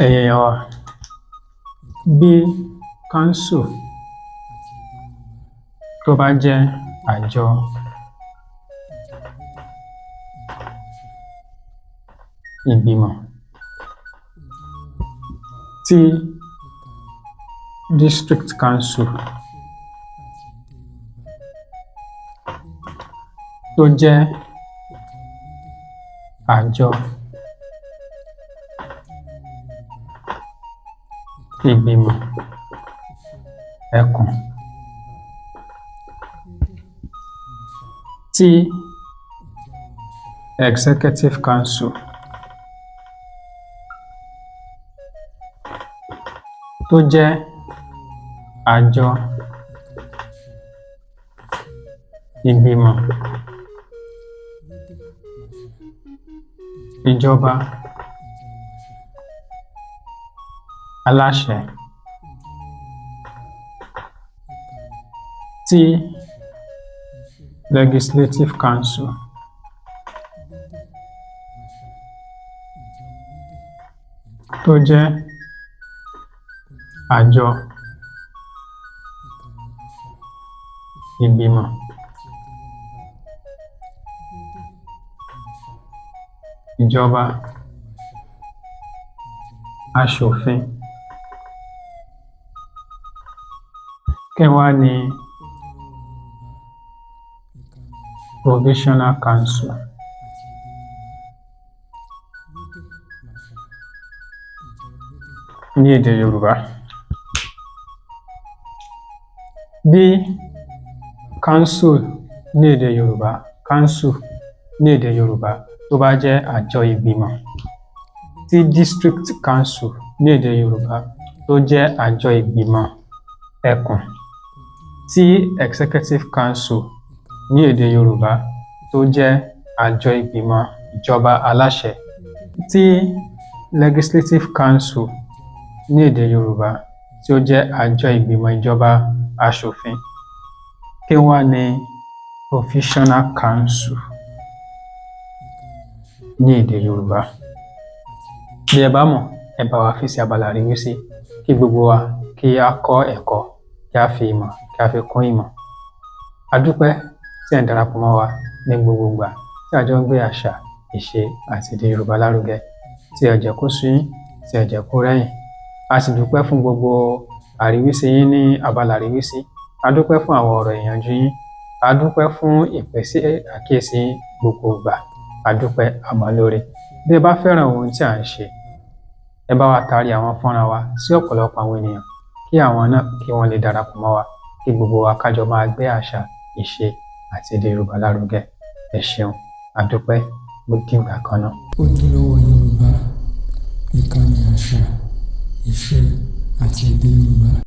ẹ̀yin èèyàn wa, bí council tó bá jẹ́ àjọ ìgbìmọ̀ tí district council tó jẹ́ àjọ ìgbìmọ̀ ẹkùn tí executive council tó jẹ́ àjọ ìgbìmọ̀ ìjọba aláṣẹ tí legislative council tó jẹ́ àjọ ìgbìmọ̀ ìjọba aṣòfin. Kẹwàá ni provisional council. Ní èdè Yorùbá, bí council ní èdè Yorùbá tó bá jẹ́ àjọ ìgbìmọ̀, tí district council ní èdè Yorùbá tó jẹ́ àjọ ìgbìmọ̀ ẹkùn, tí executive council ní èdè Yorùbá tó jẹ́ àjọ ìgbìmọ̀ ìjọba aláṣẹ, tí legislative council ní èdè Yorùbá tí ó jẹ́ àjọ ìgbìmọ̀ ìjọba aṣòfin. Kí wá ni provisional council ní èdè Yorùbá? Bí ẹ bá mọ̀, ẹ bá wa fi sí abala àríwísí kí gbogbo wa kí a kọ́ ẹ̀kọ́, kí a fi ìmọ̀, kí a fi kún ìmọ̀. A dúpẹ́ tí ẹ̀ ń darapọ̀ mọ́ wa ní gbogbo ìgbà tí a jọ ń gbé àṣà, ìṣe àti èdè Yorùbá lárugẹ, tí ẹ jẹ́ kó sú yín, tí ẹ jẹ́ kó rẹ́yìn. A sì dúpẹ́ fún gbogbo àríwísí yín ní abala àríwísí. A dúpẹ́ fún àwọn ọ̀rọ̀ ìyànjú yín. A dúpẹ́ fún ìpèsè àkíyèsí gbogbo ìgbà. A dúpẹ́ àmọ́ lóore. Bí ẹ bá fẹ́ràn ohun tí à ń ṣe, ẹ bá wa taari àwọn fọ́nrán wa sí ọ̀pọ̀lọpọ̀ àwọn ènìyàn kí àwọn náà kí wọ́n lè darapọ̀ mọ́ wa, kí gbogbo wa kájọ máa gbé àṣà, ìṣe àti èdè Yorùbá lárugẹ. Ẹ ṣeun, a dúpẹ́, ó dìgbà kan náà. Ojúlówó Yorùbá, ìkànnì àṣà, ìṣe àti èdè Yorùbá.